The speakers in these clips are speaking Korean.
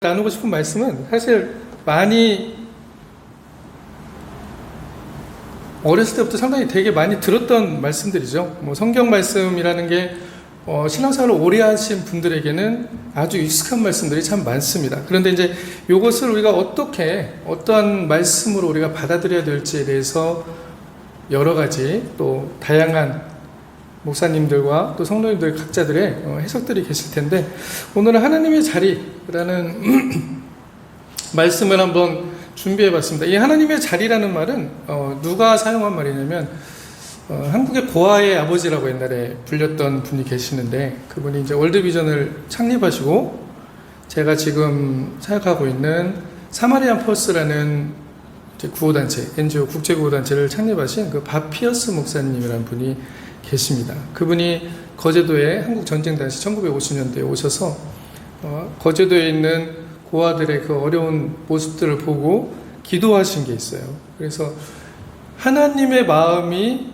나누고 싶은 말씀은 사실 많이 어렸을 때부터 상당히 되게 많이 들었던 말씀들이죠. 뭐 성경 말씀이라는 게 신앙생활을 오래 하신 분들에게는 아주 익숙한 말씀들이 참 많습니다. 그런데 이제 이것을 우리가 어떠한 말씀으로 우리가 받아들여야 될지에 대해서 여러 가지 또 다양한 목사님들과 또 성도님들 각자들의 해석들이 계실 텐데, 오늘은 하나님의 자리라는 말씀을 한번 준비해 봤습니다. 이 하나님의 자리라는 말은 누가 사용한 말이냐면 한국의 고아의 아버지라고 옛날에 불렸던 분이 계시는데, 그분이 이제 월드비전을 창립하시고 제가 지금 사역하고 있는 사마리안 펄스라는 구호단체, NGO 국제구호단체를 창립하신 그 밥 피어스 목사님이라는 분이 계십니다. 그분이 거제도에 한국 전쟁 당시 1950년대에 오셔서 거제도에 있는 고아들의 그 어려운 모습들을 보고 기도하신 게 있어요. 그래서 하나님의 마음이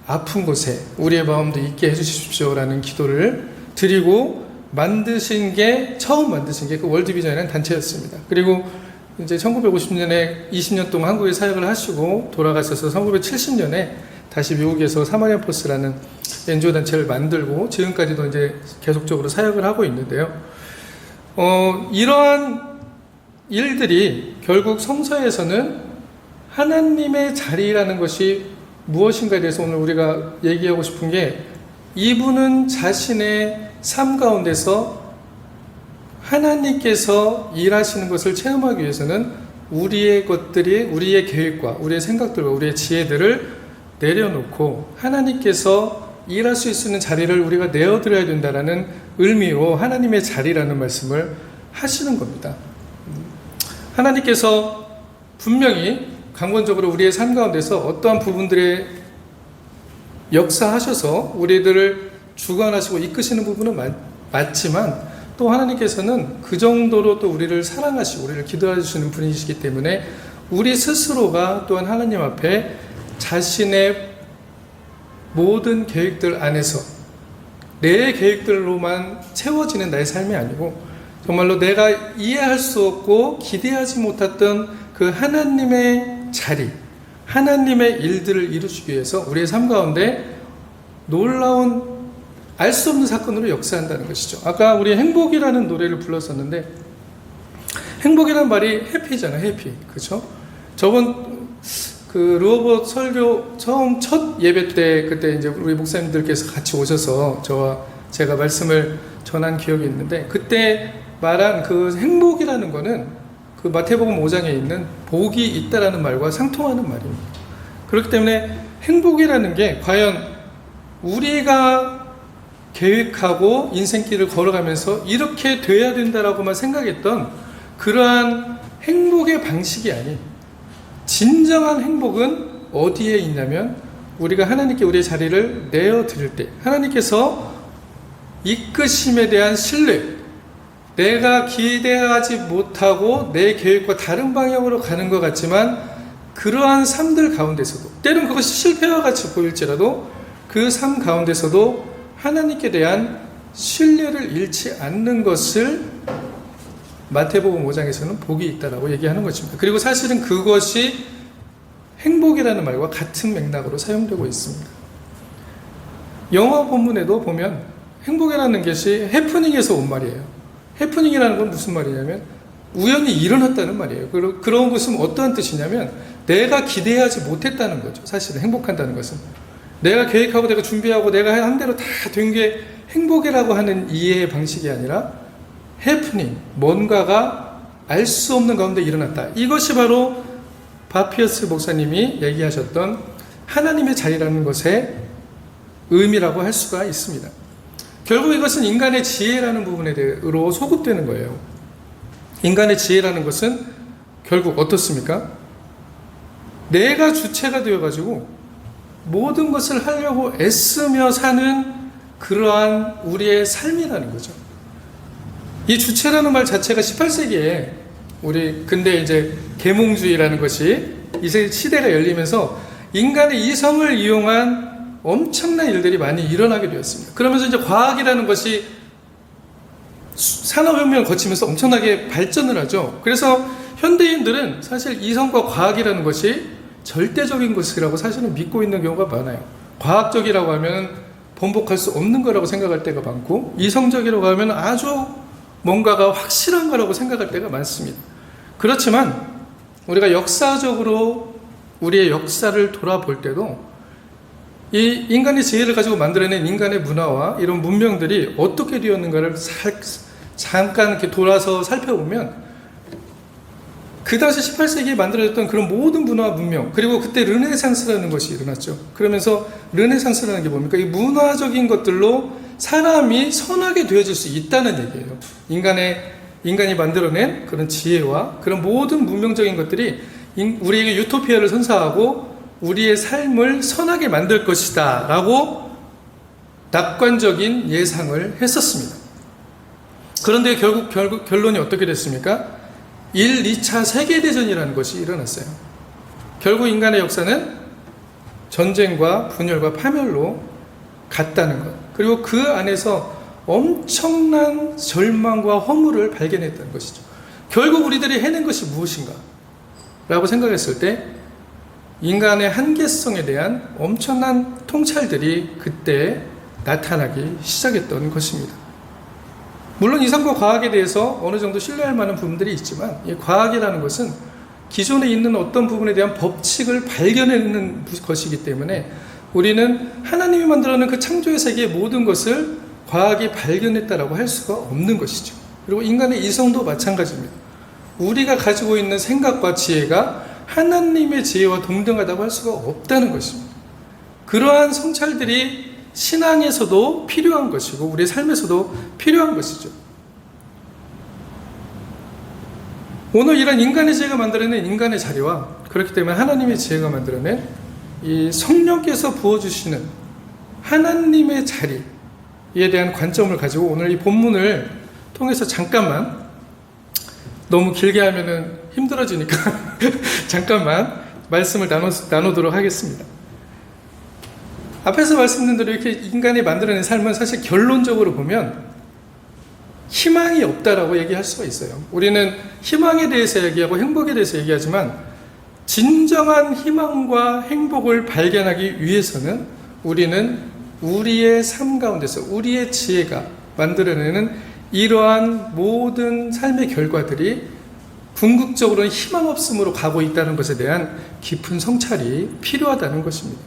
아픈 곳에 우리의 마음도 있게 해주십시오라는 기도를 드리고 처음 만드신 게 그 월드비전이라는 단체였습니다. 그리고 이제 1950년에 20년 동안 한국에 사역을 하시고 돌아가셔서 1970년에 다시 미국에서 사마리안 포스라는 NGO 단체를 만들고 지금까지도 이제 계속적으로 사역을 하고 있는데요. 이러한 일들이 결국 성서에서는 하나님의 자리라는 것이 무엇인가에 대해서 오늘 우리가 얘기하고 싶은 게, 이분은 자신의 삶 가운데서 하나님께서 일하시는 것을 체험하기 위해서는 우리의 계획과 우리의 생각들과 우리의 지혜들을 내려놓고 하나님께서 일할 수 있는 자리를 우리가 내어드려야 된다는 의미로 하나님의 자리라는 말씀을 하시는 겁니다. 하나님께서 분명히 강권적으로 우리의 삶 가운데서 어떠한 부분들에 역사하셔서 우리들을 주관하시고 이끄시는 부분은 맞지만, 또 하나님께서는 그 정도로 또 우리를 사랑하시고 우리를 기도해 주시는 분이시기 때문에 우리 스스로가 또한 하나님 앞에 자신의 모든 계획들 안에서 내 계획들로만 채워지는 나의 삶이 아니고, 정말로 내가 이해할 수 없고 기대하지 못했던 그 하나님의 자리, 하나님의 일들을 이루시기 위해서 우리의 삶 가운데 놀라운 알 수 없는 사건으로 역사한다는 것이죠. 아까 우리 행복이라는 노래를 불렀었는데, 행복이라는 말이 해피잖아요. 해피. 그렇죠? 저번 그 루어버 설교 처음 첫 예배 때, 그때 이제 우리 목사님들께서 같이 오셔서 제가 말씀을 전한 기억이 있는데, 그때 말한 그 행복이라는 거는 그 마태복음 5장에 있는 복이 있다라는 말과 상통하는 말입니다. 그렇기 때문에 행복이라는 게 과연 우리가 계획하고 인생길을 걸어가면서 이렇게 돼야 된다라고만 생각했던 그러한 행복의 방식이 아닌, 진정한 행복은 어디에 있냐면 우리가 하나님께 우리의 자리를 내어드릴 때, 하나님께서 이끄심에 대한 신뢰, 내가 기대하지 못하고 내 계획과 다른 방향으로 가는 것 같지만 그러한 삶들 가운데서도, 때론 그것이 실패와 같이 보일지라도 그 삶 가운데서도 하나님께 대한 신뢰를 잃지 않는 것을 마태복음 5장에서는 복이 있다라고 얘기하는 것입니다. 그리고 사실은 그것이 행복이라는 말과 같은 맥락으로 사용되고 있습니다. 영어 본문에도 보면 행복이라는 것이 해프닝에서 온 말이에요. 해프닝이라는 건 무슨 말이냐면 우연히 일어났다는 말이에요. 그런 것은 어떠한 뜻이냐면 내가 기대하지 못했다는 거죠. 사실은 행복한다는 것은 내가 계획하고 내가 준비하고 내가 한 대로 다 된 게 행복이라고 하는 이해의 방식이 아니라 해프닝, 뭔가가 알 수 없는 가운데 일어났다. 이것이 바로 바피어스 목사님이 얘기하셨던 하나님의 자리라는 것의 의미라고 할 수가 있습니다. 결국 이것은 인간의 지혜라는 부분으로 소급되는 거예요. 인간의 지혜라는 것은 결국 어떻습니까? 내가 주체가 되어가지고 모든 것을 하려고 애쓰며 사는 그러한 우리의 삶이라는 거죠. 이 주체라는 말 자체가 18세기에 근데 이제 계몽주의라는 것이 이 시대가 열리면서 인간의 이성을 이용한 엄청난 일들이 많이 일어나게 되었습니다. 그러면서 이제 과학이라는 것이 산업혁명을 거치면서 엄청나게 발전을 하죠. 그래서 현대인들은 사실 이성과 과학이라는 것이 절대적인 것이라고 사실은 믿고 있는 경우가 많아요. 과학적이라고 하면 번복할 수 없는 거라고 생각할 때가 많고, 이성적이라고 하면 아주 뭔가가 확실한 거라고 생각할 때가 많습니다. 그렇지만 우리가 역사적으로 우리의 역사를 돌아볼 때도 이 인간의 지혜를 가지고 만들어낸 인간의 문화와 이런 문명들이 어떻게 되었는가를 잠깐 이렇게 돌아서 살펴보면, 그 당시 18세기에 만들어졌던 그런 모든 문화와 문명, 그리고 그때 르네상스라는 것이 일어났죠. 그러면서 르네상스라는 게 뭡니까? 이 문화적인 것들로 사람이 선하게 되어질 수 있다는 얘기예요. 인간이 만들어낸 그런 지혜와 그런 모든 문명적인 것들이 우리에게 유토피아를 선사하고 우리의 삶을 선하게 만들 것이다 라고 낙관적인 예상을 했었습니다. 그런데 결국 결론이 어떻게 됐습니까? 1, 2차 세계대전이라는 것이 일어났어요. 결국 인간의 역사는 전쟁과 분열과 파멸로 갔다는 것, 그리고 그 안에서 엄청난 절망과 허물을 발견했다는 것이죠. 결국 우리들이 해낸 것이 무엇인가 라고 생각했을 때 인간의 한계성에 대한 엄청난 통찰들이 그때 나타나기 시작했던 것입니다. 물론 이성과 과학에 대해서 어느 정도 신뢰할 만한 부분들이 있지만, 이 과학이라는 것은 기존에 있는 어떤 부분에 대한 법칙을 발견해내는 것이기 때문에 우리는 하나님이 만들어낸 그 창조의 세계의 모든 것을 과학이 발견했다라고 할 수가 없는 것이죠. 그리고 인간의 이성도 마찬가지입니다. 우리가 가지고 있는 생각과 지혜가 하나님의 지혜와 동등하다고 할 수가 없다는 것입니다. 그러한 성찰들이 신앙에서도 필요한 것이고 우리의 삶에서도 필요한 것이죠. 오늘 이런 인간의 지혜가 만들어낸 인간의 자리와, 그렇기 때문에 하나님의 지혜가 만들어낸 이 성령께서 부어주시는 하나님의 자리에 대한 관점을 가지고 오늘 이 본문을 통해서 잠깐만, 너무 길게 하면은 힘들어지니까 잠깐만 말씀을 나누도록 하겠습니다. 앞에서 말씀드린 대로 이렇게 인간이 만들어낸 삶은 사실 결론적으로 보면 희망이 없다라고 얘기할 수가 있어요. 우리는 희망에 대해서 얘기하고 행복에 대해서 얘기하지만, 진정한 희망과 행복을 발견하기 위해서는 우리는 우리의 삶 가운데서 우리의 지혜가 만들어내는 이러한 모든 삶의 결과들이 궁극적으로는 희망 없음으로 가고 있다는 것에 대한 깊은 성찰이 필요하다는 것입니다.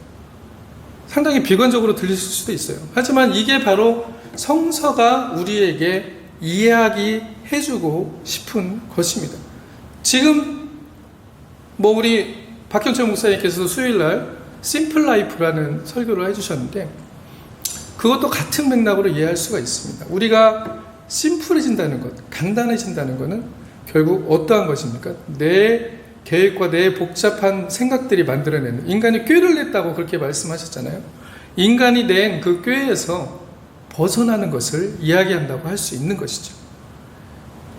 상당히 비관적으로 들릴 수도 있어요. 하지만 이게 바로 성서가 우리에게 이야기해주고 싶은 것입니다. 지금 우리 박현철 목사님께서 수요일날 심플 라이프라는 설교를 해주셨는데, 그것도 같은 맥락으로 이해할 수가 있습니다. 우리가 심플해진다는 것, 간단해진다는 것은 결국 어떠한 것입니까? 내 계획과 내 복잡한 생각들이 만들어내는, 인간이 꾀를 냈다고 그렇게 말씀하셨잖아요. 인간이 낸 그 꾀에서 벗어나는 것을 이야기한다고 할 수 있는 것이죠.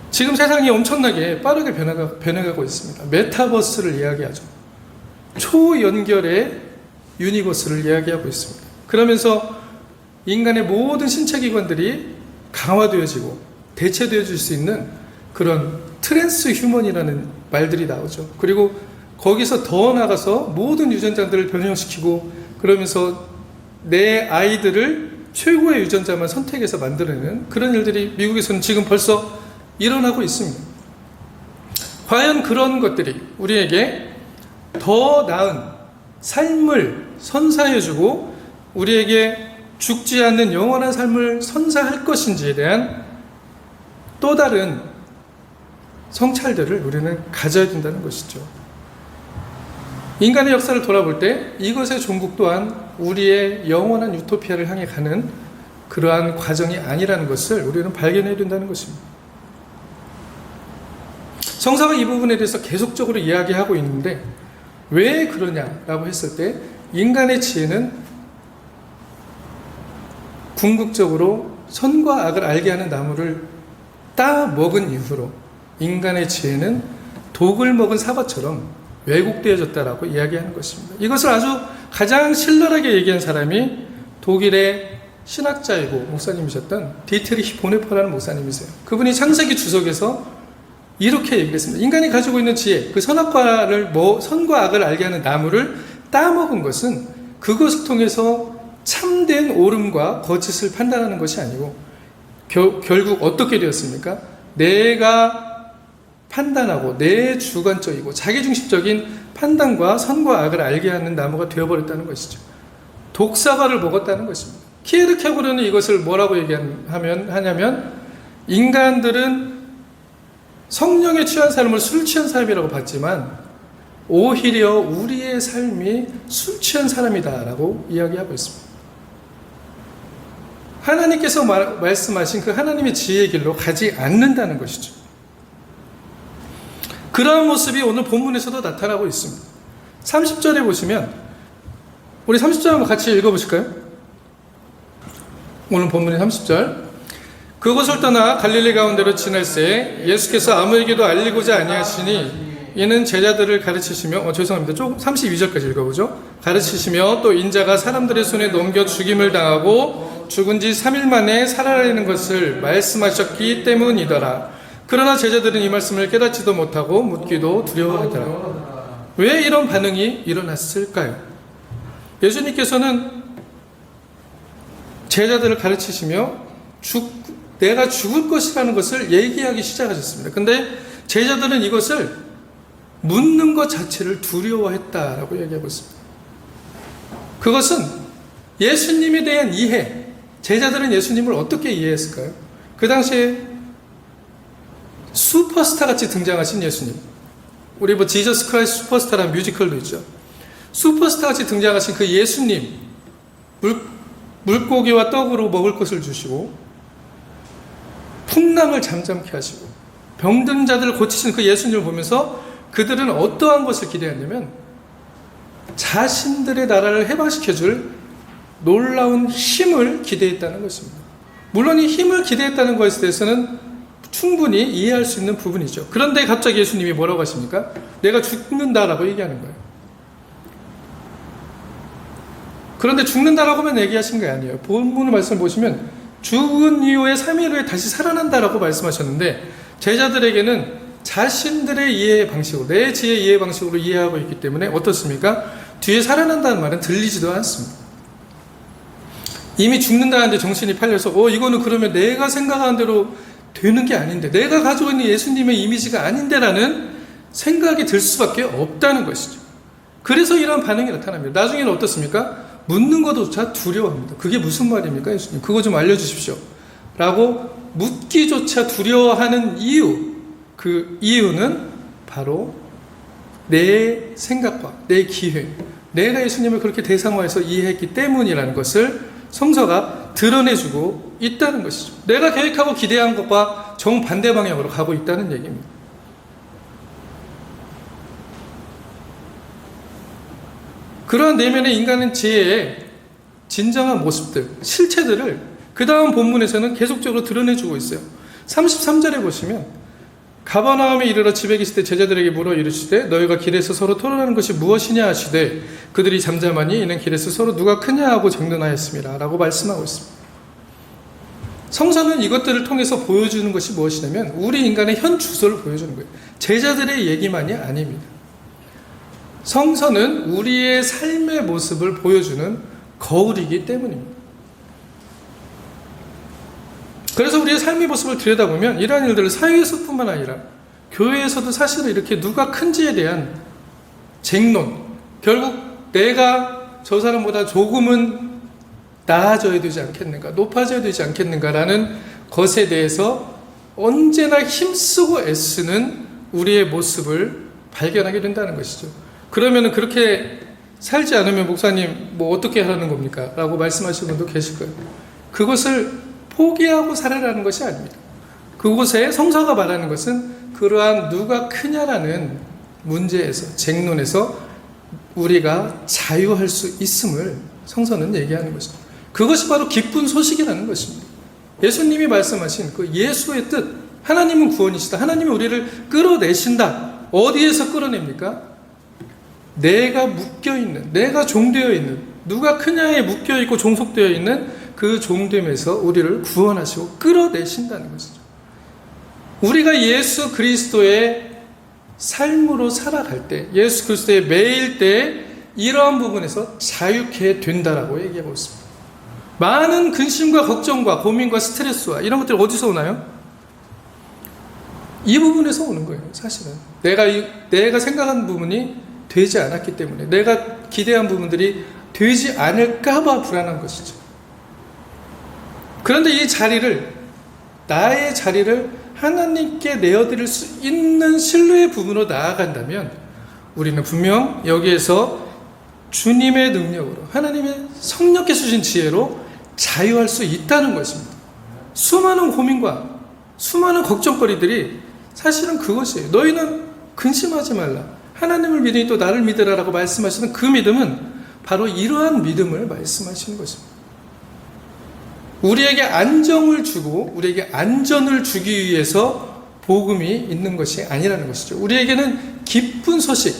지금 세상이 엄청나게 빠르게 변해가고 있습니다. 메타버스를 이야기하죠. 초연결의 유니버스를 이야기하고 있습니다. 그러면서 인간의 모든 신체 기관들이 강화되어지고 대체되어질 수 있는 그런 트랜스 휴먼이라는 말들이 나오죠. 그리고 거기서 더 나가서 모든 유전자들을 변형시키고, 그러면서 내 아이들을 최고의 유전자만 선택해서 만들어내는 그런 일들이 미국에서는 지금 벌써 일어나고 있습니다. 과연 그런 것들이 우리에게 더 나은 삶을 선사해주고 우리에게 죽지 않는 영원한 삶을 선사할 것인지에 대한 또 다른 성찰들을 우리는 가져야 된다는 것이죠. 인간의 역사를 돌아볼 때 이것의 종국 또한 우리의 영원한 유토피아를 향해 가는 그러한 과정이 아니라는 것을 우리는 발견해야 된다는 것입니다. 성서가 이 부분에 대해서 계속적으로 이야기하고 있는데, 왜 그러냐라고 했을 때 인간의 지혜는 궁극적으로 선과 악을 알게 하는 나무를 따 먹은 이후로 인간의 지혜는 독을 먹은 사과처럼 왜곡되어졌다라고 이야기하는 것입니다. 이것을 아주 가장 신랄하게 얘기한 사람이 독일의 신학자이고 목사님이셨던 디트리히 보네퍼라는 목사님이세요. 그분이 창세기 주석에서 이렇게 얘기했습니다. 인간이 가지고 있는 지혜, 그 선과 악을 알게 하는 나무를 따먹은 것은 그것을 통해서 참된 옳음과 거짓을 판단하는 것이 아니고 결국 어떻게 되었습니까? 내가 판단하고 내 주관적이고 자기중심적인 판단과 선과 악을 알게 하는 나무가 되어버렸다는 것이죠. 독사과를 먹었다는 것입니다. 키에르케고르는 이것을 뭐라고 하냐면 인간들은 성령에 취한 삶을 술 취한 삶이라고 봤지만 오히려 우리의 삶이 술 취한 사람이다라고 이야기하고 있습니다. 하나님께서 말씀하신 그 하나님의 지혜의 길로 가지 않는다는 것이죠. 그러한 모습이 오늘 본문에서도 나타나고 있습니다. 30절에 보시면 우리 30절 한번 같이 읽어보실까요? 오늘 본문의 30절. 그곳을 떠나 갈릴리 가운데로 지날새 예수께서 아무에게도 알리고자 아니하시니 이는 제자들을 가르치시며 죄송합니다. 조금 32절까지 읽어보죠. 가르치시며 또 인자가 사람들의 손에 넘겨 죽임을 당하고 죽은 지 3일 만에 살아나는 것을 말씀하셨기 때문이더라. 그러나 제자들은 이 말씀을 깨닫지도 못하고 묻기도 두려워하더라. 왜 이런 반응이 일어났을까요? 예수님께서는 제자들을 가르치시며 내가 죽을 것이라는 것을 얘기하기 시작하셨습니다. 근데 제자들은 이것을 묻는 것 자체를 두려워했다라고 얘기하고 있습니다. 그것은 예수님에 대한 이해, 제자들은 예수님을 어떻게 이해했을까요? 그 당시에 슈퍼스타 같이 등장하신 예수님, 우리 지저스 크라이스트 슈퍼스타라는 뮤지컬도 있죠. 슈퍼스타 같이 등장하신 그 예수님, 물고기와 떡으로 먹을 것을 주시고 풍랑을 잠잠케 하시고 병든 자들을 고치시는 그 예수님을 보면서 그들은 어떠한 것을 기대했냐면 자신들의 나라를 해방시켜줄 놀라운 힘을 기대했다는 것입니다. 물론 이 힘을 기대했다는 것에 대해서는 충분히 이해할 수 있는 부분이죠. 그런데 갑자기 예수님이 뭐라고 하십니까? 내가 죽는다라고 얘기하는 거예요. 그런데 죽는다라고만 얘기하신 게 아니에요. 본문의 말씀을 보시면 죽은 이후에 3일 후에 다시 살아난다라고 말씀하셨는데 제자들에게는 자신들의 이해 방식으로, 내 지혜의 이해 방식으로 이해하고 있기 때문에 어떻습니까? 뒤에 살아난다는 말은 들리지도 않습니다. 이미 죽는다는데 정신이 팔려서 이거는 그러면 내가 생각하는 대로 되는 게 아닌데, 내가 가지고 있는 예수님의 이미지가 아닌데라는 생각이 들 수밖에 없다는 것이죠. 그래서 이런 반응이 나타납니다. 나중에는 어떻습니까? 묻는 것조차 두려워합니다. 그게 무슨 말입니까, 예수님? 그거 좀 알려주십시오. 라고 묻기조차 두려워하는 이유, 그 이유는 바로 내 생각과 내 기회, 내가 예수님을 그렇게 대상화해서 이해했기 때문이라는 것을 성서가 드러내주고 있다는 것이죠. 내가 계획하고 기대한 것과 정반대 방향으로 가고 있다는 얘기입니다. 그러한 내면의 인간의 지혜의 진정한 모습들, 실체들을 그 다음 본문에서는 계속적으로 드러내주고 있어요. 33절에 보시면 가버나움에 이르러 집에 계실 때 제자들에게 물어 이르시되 너희가 길에서 서로 토론하는 것이 무엇이냐 하시되 그들이 잠잠하니 이는 길에서 서로 누가 크냐 하고 장론하였습니다 라고 말씀하고 있습니다. 성서는 이것들을 통해서 보여주는 것이 무엇이냐면 우리 인간의 현 주소를 보여주는 거예요. 제자들의 얘기만이 아닙니다. 성서는 우리의 삶의 모습을 보여주는 거울이기 때문입니다. 그래서 우리의 삶의 모습을 들여다보면 이러한 일들을 사회에서뿐만 아니라 교회에서도 사실은 이렇게 누가 큰지에 대한 쟁론, 결국 내가 저 사람보다 조금은 나아져야 되지 않겠는가, 높아져야 되지 않겠는가라는 것에 대해서 언제나 힘쓰고 애쓰는 우리의 모습을 발견하게 된다는 것이죠. 그러면 그렇게 살지 않으면 목사님 뭐 어떻게 하라는 겁니까? 라고 말씀하시는 분도 계실 거예요. 그것을 포기하고 살아라는 것이 아닙니다. 그곳에 성서가 말하는 것은 그러한 누가 크냐라는 문제에서, 쟁론에서 우리가 자유할 수 있음을 성서는 얘기하는 것입니다. 그것이 바로 기쁜 소식이라는 것입니다. 예수님이 말씀하신 그 예수의 뜻, 하나님은 구원이시다. 하나님이 우리를 끌어내신다. 어디에서 끌어냅니까? 내가 묶여있는, 내가 종되어 있는, 누가 크냐에 묶여있고 종속되어 있는 그 종됨에서 우리를 구원하시고 끌어내신다는 것이죠. 우리가 예수 그리스도의 삶으로 살아갈 때, 예수 그리스도의 매일 때 이러한 부분에서 자유케 된다라고 얘기하고 있습니다. 많은 근심과 걱정과 고민과 스트레스와 이런 것들이 어디서 오나요? 이 부분에서 오는 거예요. 사실은 내가 생각한 부분이 되지 않았기 때문에, 내가 기대한 부분들이 되지 않을까 봐 불안한 것이죠. 그런데 이 자리를, 나의 자리를 하나님께 내어드릴 수 있는 신뢰의 부분으로 나아간다면 우리는 분명 여기에서 주님의 능력으로, 하나님의 성령께서 주신 지혜로 자유할 수 있다는 것입니다. 수많은 고민과 수많은 걱정거리들이 사실은 그것이에요. 너희는 근심하지 말라, 하나님을 믿으니 또 나를 믿으라라고 말씀하시는 그 믿음은 바로 이러한 믿음을 말씀하시는 것입니다. 우리에게 안정을 주고 우리에게 안전을 주기 위해서 복음이 있는 것이 아니라는 것이죠. 우리에게는 기쁜 소식,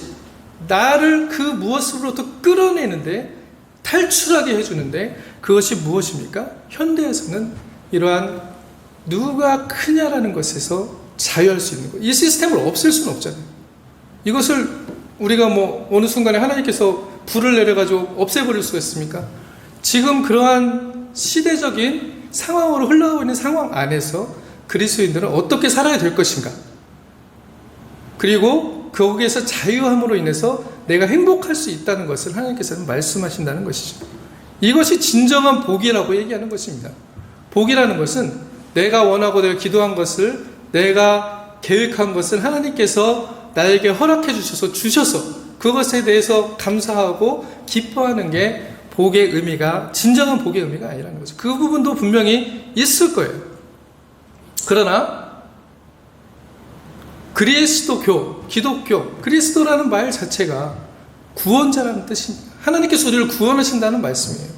나를 그 무엇으로부터 끌어내는데, 탈출하게 해주는데, 그것이 무엇입니까? 현대에서는 이러한 누가 크냐라는 것에서 자유할 수 있는 것. 이 시스템을 없앨 수는 없잖아요. 이것을 우리가 어느 순간에 하나님께서 불을 내려가지고 없애버릴 수가 있습니까? 지금 그러한 시대적인 상황으로 흘러가고 있는 상황 안에서 그리스도인들은 어떻게 살아야 될 것인가? 그리고 거기에서 자유함으로 인해서 내가 행복할 수 있다는 것을 하나님께서는 말씀하신다는 것이죠. 이것이 진정한 복이라고 얘기하는 것입니다. 복이라는 것은 내가 원하고 내가 기도한 것을, 내가 계획한 것을 하나님께서 나에게 허락해 주셔서 그것에 대해서 감사하고 기뻐하는 게 복의 의미가, 진정한 복의 의미가 아니라는 거죠. 그 부분도 분명히 있을 거예요. 그러나 그리스도교, 기독교, 그리스도라는 말 자체가 구원자라는 뜻입니다. 하나님께서 우리를 구원하신다는 말씀이에요.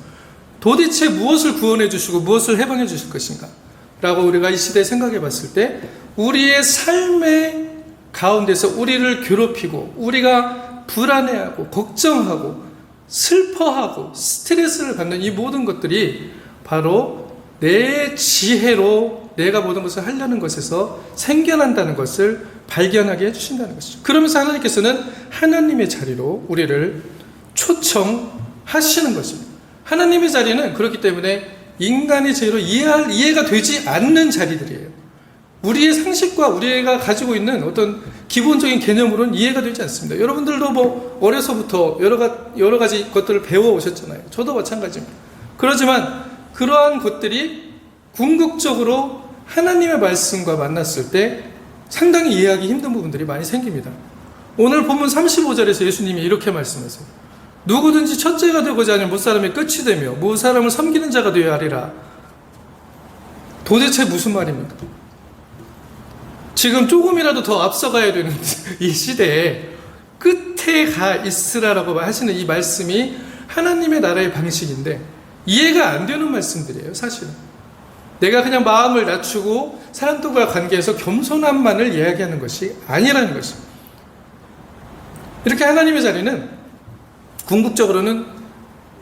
도대체 무엇을 구원해 주시고 무엇을 해방해 주실 것인가? 라고 우리가 이 시대에 생각해 봤을 때 우리의 삶의 가운데서 우리를 괴롭히고 우리가 불안해하고 걱정하고 슬퍼하고 스트레스를 받는 이 모든 것들이 바로 내 지혜로 내가 모든 것을 하려는 것에서 생겨난다는 것을 발견하게 해주신다는 것이죠. 그러면서 하나님께서는 하나님의 자리로 우리를 초청하시는 것입니다. 하나님의 자리는 그렇기 때문에 인간의 지혜로 이해가 되지 않는 자리들이에요. 우리의 상식과 우리가 가지고 있는 어떤 기본적인 개념으로는 이해가 되지 않습니다. 여러분들도 어려서부터 여러 가지 것들을 배워오셨잖아요. 저도 마찬가지입니다. 그렇지만 그러한 것들이 궁극적으로 하나님의 말씀과 만났을 때 상당히 이해하기 힘든 부분들이 많이 생깁니다. 오늘 본문 35절에서 예수님이 이렇게 말씀하세요. 누구든지 첫째가 되고자 하는 무사람의 끝이 되며 무사람을 섬기는 자가 되어야 하리라. 도대체 무슨 말입니까? 지금 조금이라도 더 앞서가야 되는 이 시대에 끝에 가 있으라라고 하시는 이 말씀이 하나님의 나라의 방식인데 이해가 안 되는 말씀들이에요. 사실은 내가 그냥 마음을 낮추고 사람들과 관계에서 겸손함만을 이야기하는 것이 아니라는 것입니다. 이렇게 하나님의 자리는 궁극적으로는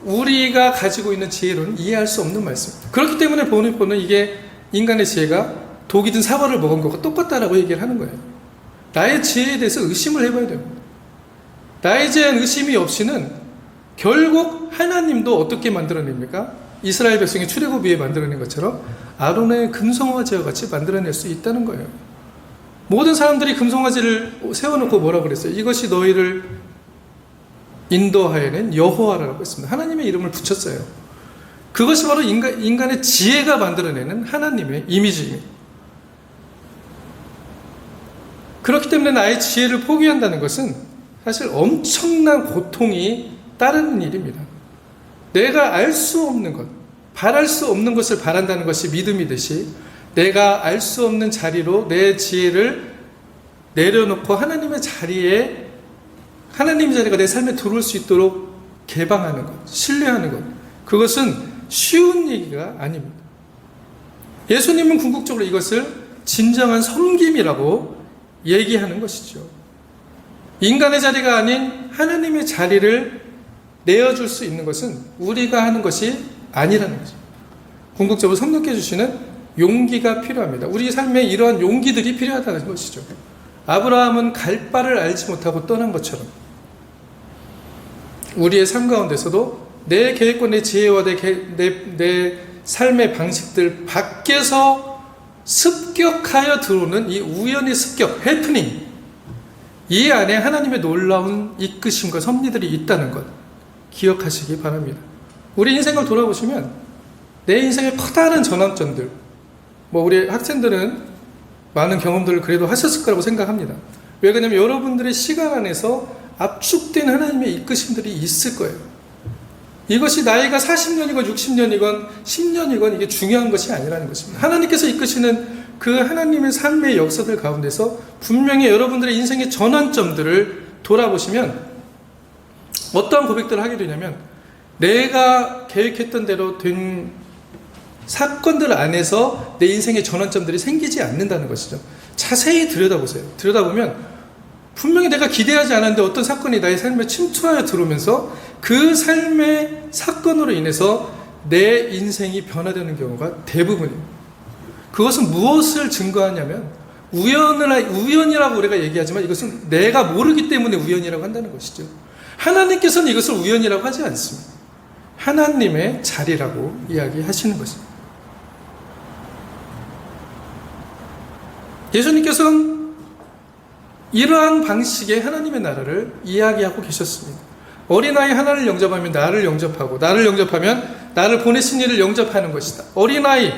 우리가 가지고 있는 지혜로는 이해할 수 없는 말씀입니다. 그렇기 때문에 보는 이게 인간의 지혜가 독이든 사과를 먹은 것과 똑같다라고 얘기를 하는 거예요. 나의 지혜에 대해서 의심을 해봐야 됩니다. 나에 대한 의심이 없이는 결국 하나님도 어떻게 만들어냅니까? 이스라엘 백성이 출애굽 위에 만들어낸 것처럼 아론의 금송아지와 같이 만들어낼 수 있다는 거예요. 모든 사람들이 금송아지를 세워놓고 뭐라고 그랬어요? 이것이 너희를 인도하여낸 여호와라고 했습니다. 하나님의 이름을 붙였어요. 그것이 바로 인간의 지혜가 만들어내는 하나님의 이미지입니다. 그렇기 때문에 나의 지혜를 포기한다는 것은 사실 엄청난 고통이 따르는 일입니다. 내가 알 수 없는 것, 바랄 수 없는 것을 바란다는 것이 믿음이듯이 내가 알 수 없는 자리로 내 지혜를 내려놓고 하나님의 자리가 내 삶에 들어올 수 있도록 개방하는 것, 신뢰하는 것, 그것은 쉬운 얘기가 아닙니다. 예수님은 궁극적으로 이것을 진정한 섬김이라고 얘기하는 것이죠. 인간의 자리가 아닌 하나님의 자리를 내어줄 수 있는 것은 우리가 하는 것이 아니라는 거죠. 궁극적으로 성령께 주시는 용기가 필요합니다. 우리 삶에 이러한 용기들이 필요하다는 것이죠. 아브라함은 갈 바를 알지 못하고 떠난 것처럼 우리의 삶 가운데서도 내 계획과 내 지혜와 내 삶의 방식들 밖에서 습격하여 들어오는 이 우연의 습격, 해프닝, 이 안에 하나님의 놀라운 이끄심과 섭리들이 있다는 것 기억하시기 바랍니다. 우리 인생을 돌아보시면 내 인생의 커다란 전환점들, 우리 학생들은 많은 경험들을 그래도 하셨을 거라고 생각합니다. 왜 그러냐면 여러분들의 시간 안에서 압축된 하나님의 이끄심들이 있을 거예요. 이것이 나이가 40년이건 60년이건 10년이건 이게 중요한 것이 아니라는 것입니다. 하나님께서 이끄시는 그 하나님의 삶의 역사들 가운데서 분명히 여러분들의 인생의 전환점들을 돌아보시면 어떠한 고백들을 하게 되냐면 내가 계획했던 대로 된 사건들 안에서 내 인생의 전환점들이 생기지 않는다는 것이죠. 자세히 들여다보세요. 들여다보면 분명히 내가 기대하지 않았는데 어떤 사건이 나의 삶에 침투하여 들어오면서 그 삶의 사건으로 인해서 내 인생이 변화되는 경우가 대부분입니다. 그것은 무엇을 증거하냐면 우연이라고 우리가 얘기하지만 이것은 내가 모르기 때문에 우연이라고 한다는 것이죠. 하나님께서는 이것을 우연이라고 하지 않습니다. 하나님의 자리라고 이야기하시는 것입니다. 예수님께서는 이러한 방식의 하나님의 나라를 이야기하고 계셨습니다. 어린아이 하나를 영접하면 나를 영접하고 나를 영접하면 나를 보내신 이를 영접하는 것이다. 어린아이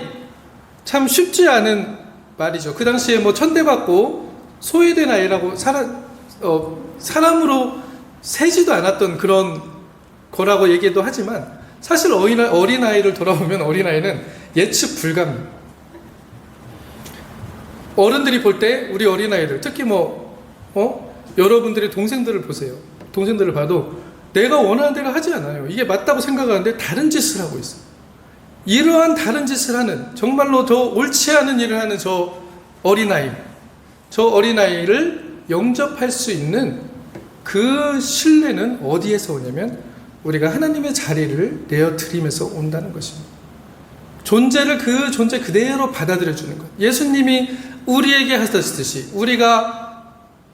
참 쉽지 않은 말이죠. 그 당시에 천대받고 소외된 아이라고 사람으로 세지도 않았던 그런 거라고 얘기도 하지만 사실 어린아이를 돌아보면 어린아이는 예측 불가입니다. 어른들이 볼 때 우리 어린아이들 특히 여러분들의 동생들을 보세요. 동생들을 봐도 내가 원하는 대로 하지 않아요. 이게 맞다고 생각하는데 다른 짓을 하고 있어요. 이러한 다른 짓을 하는 정말로 저 옳지 않은 일을 하는 저 어린아이를 영접할 수 있는 그 신뢰는 어디에서 오냐면 우리가 하나님의 자리를 내어드리면서 온다는 것입니다. 존재를 그 존재 그대로 받아들여주는 것. 예수님이 우리에게 하셨듯이 우리가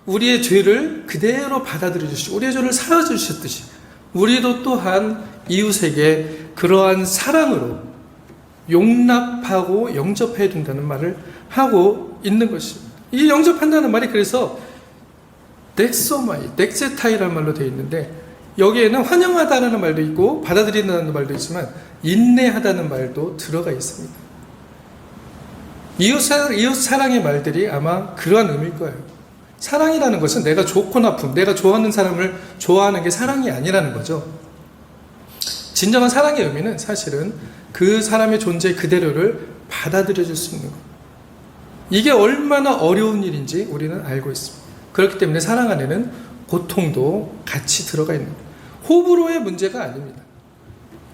우리의 죄를 그대로 받아들여주시고 우리의 죄를 사하주셨듯이 우리도 또한 이웃에게 그러한 사랑으로 용납하고 영접해야 된다는 말을 하고 있는 것입니다. 이 영접한다는 말이 그래서 넥소마이, 넥세타이라는 말로 되어 있는데 여기에는 환영하다는 말도 있고 받아들인다는 말도 있지만 인내하다는 말도 들어가 있습니다. 이웃 사랑의 말들이 아마 그러한 의미일 거예요. 사랑이라는 것은 내가 좋고 나쁨, 내가 좋아하는 사람을 좋아하는 게 사랑이 아니라는 거죠. 진정한 사랑의 의미는 사실은 그 사람의 존재 그대로를 받아들여줄 수 있는 것. 이게 얼마나 어려운 일인지 우리는 알고 있습니다. 그렇기 때문에 사랑 안에는 고통도 같이 들어가 있는 거예요. 호불호의 문제가 아닙니다.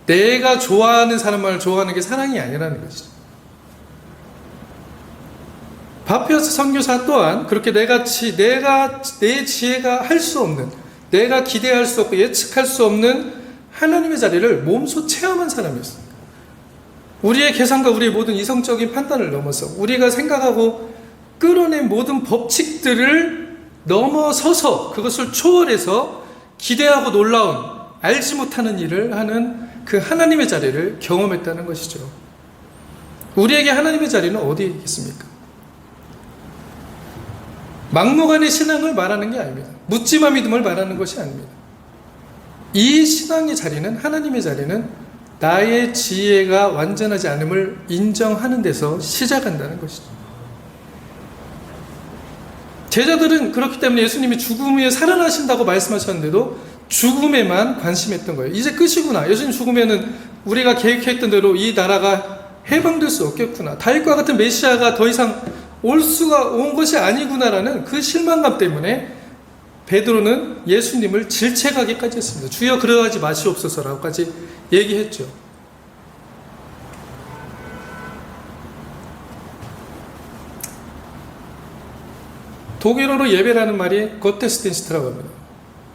내가 좋아하는 사람을 좋아하는 게 사랑이 아니라는 것이죠. 바피어스 선교사 또한 그렇게 내 지혜가 할 수 없는, 내가 기대할 수 없고 예측할 수 없는 하나님의 자리를 몸소 체험한 사람이었습니다. 우리의 계산과 우리의 모든 이성적인 판단을 넘어서 우리가 생각하고 끌어낸 모든 법칙들을 넘어서서 그것을 초월해서 기대하고 놀라운 알지 못하는 일을 하는 그 하나님의 자리를 경험했다는 것이죠. 우리에게 하나님의 자리는 어디에 있겠습니까? 막무가내 신앙을 말하는 게 아닙니다. 묻지마 믿음을 말하는 것이 아닙니다. 이 신앙의 자리는, 하나님의 자리는 나의 지혜가 완전하지 않음을 인정하는 데서 시작한다는 것이죠. 제자들은 그렇기 때문에 예수님이 죽음 후에 살아나신다고 말씀하셨는데도 죽음에만 관심했던 거예요. 이제 끝이구나. 예수님 죽으면은 우리가 계획했던 대로 이 나라가 해방될 수 없겠구나. 다윗과 같은 메시아가 더 이상 온 것이 아니구나라는 그 실망감 때문에 베드로는 예수님을 질책하기까지 했습니다. 주여 그러하지 마시옵소서라고까지 얘기했죠. 독일어로 예배라는 말이 거테스텐시트라고 합니다.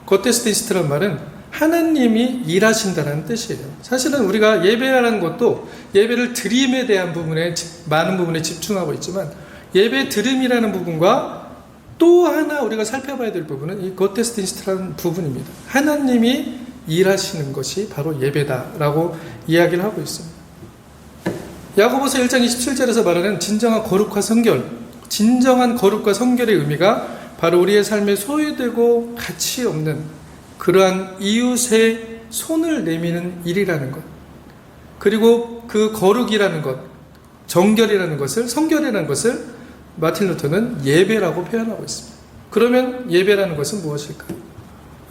거테스텐시트라는 말은 하나님이 일하신다는 뜻이에요. 사실은 우리가 예배라는 것도 예배를 드림에 대한 부분에 많은 부분에 집중하고 있지만 예배 드림이라는 부분과 또 하나 우리가 살펴봐야 될 부분은 이 고테스틴스트라는 부분입니다. 하나님이 일하시는 것이 바로 예배다라고 이야기를 하고 있습니다. 야고보서 1장 27절에서 말하는 진정한 거룩과 성결, 진정한 거룩과 성결의 의미가 바로 우리의 삶에 소외되고 가치 없는 그러한 이웃의 손을 내미는 일이라는 것, 그리고 그 거룩이라는 것, 정결이라는 것을, 성결이라는 것을 마틴 루터는 예배라고 표현하고 있습니다. 그러면 예배라는 것은 무엇일까요?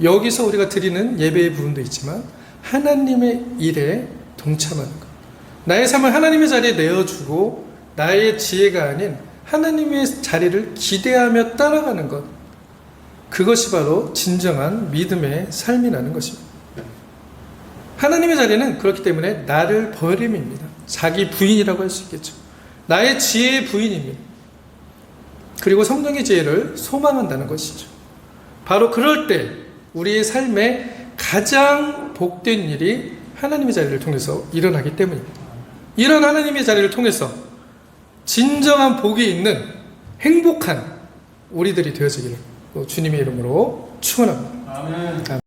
여기서 우리가 드리는 예배의 부분도 있지만 하나님의 일에 동참하는 것, 나의 삶을 하나님의 자리에 내어주고 나의 지혜가 아닌 하나님의 자리를 기대하며 따라가는 것, 그것이 바로 진정한 믿음의 삶이라는 것입니다. 하나님의 자리는 그렇기 때문에 나를 버림입니다. 자기 부인이라고 할 수 있겠죠. 나의 지혜의 부인입니다. 그리고 성령의 지혜를 소망한다는 것이죠. 바로 그럴 때 우리의 삶에 가장 복된 일이 하나님의 자리를 통해서 일어나기 때문입니다. 이런 하나님의 자리를 통해서 진정한 복이 있는 행복한 우리들이 되어지기를 주님의 이름으로 축원합니다. 아멘.